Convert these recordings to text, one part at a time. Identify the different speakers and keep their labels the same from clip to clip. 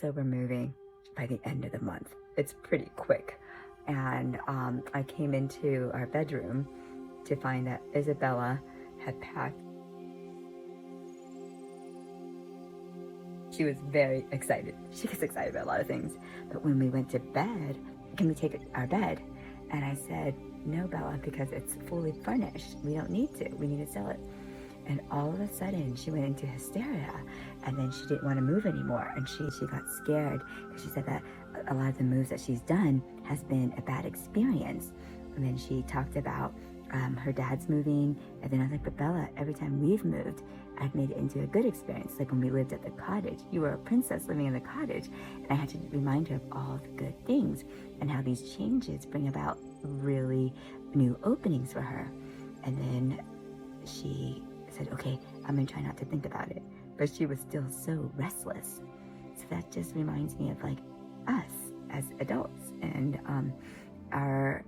Speaker 1: So we're moving by the end of the month. It's pretty quick. And I came into our bedroom to find that Isabella had packed. She was very excited. She gets excited about a lot of things. But when we went to bed, can we take our bed? And I said, no, Bella, because it's fully furnished. We don't need to. We need to sell it. And all of a sudden, she went into hysteria. And then she didn't want to move anymore. And she got scared because she said that a lot of the moves that she's done has been a bad experience. And then she talked about her dad's moving. And then I was like, but Bella, every time we've moved, I've made it into a good experience. Like when we lived at the cottage, you were a princess living in the cottage. And I had to remind her of all the good things and how these changes bring about really new openings for her. And then she said, okay, I'm gonna try not to think about it. But she was still so restless. So that just reminds me of like us as adults and our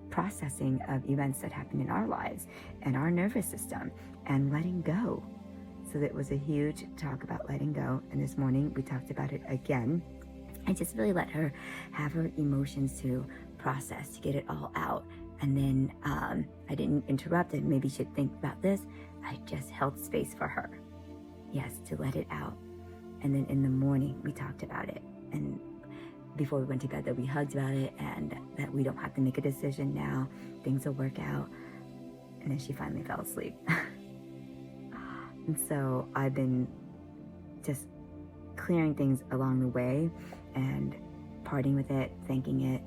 Speaker 1: processing of events that happen in our lives and our nervous system and letting go. So that was a huge talk about letting go. And this morning we talked about it again. I just really let her have her emotions to process, to get it all out. And then I didn't interrupt it. Maybe she should think about this. I just held space for her. Yes, to let it out. And then in the morning we talked about it. And before we went to bed that we hugged about it and that we don't have to make a decision now. Things will work out. And then she finally fell asleep. And so I've been just clearing things along the way and parting with it, thanking it,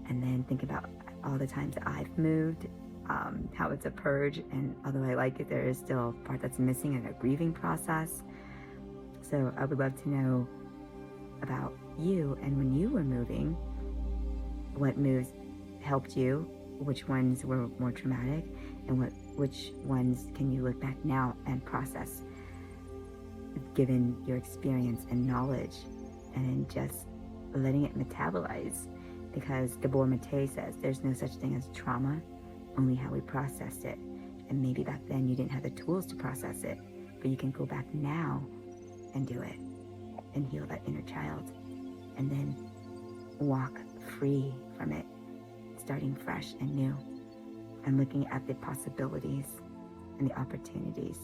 Speaker 1: and then think about all the times that I've moved, how it's a purge, and although I like it, there is still a part that's missing in a grieving process. So I would love to know about you and when you were moving, what moves helped you, which ones were more traumatic, and which ones can you look back now and process given your experience and knowledge, and then just letting it metabolize, because Gabor Mate says there's no such thing as trauma, only how we processed it. And maybe back then you didn't have the tools to process it, but you can go back now and do it and heal that inner child and then walk free from it, starting fresh and new and looking at the possibilities and the opportunities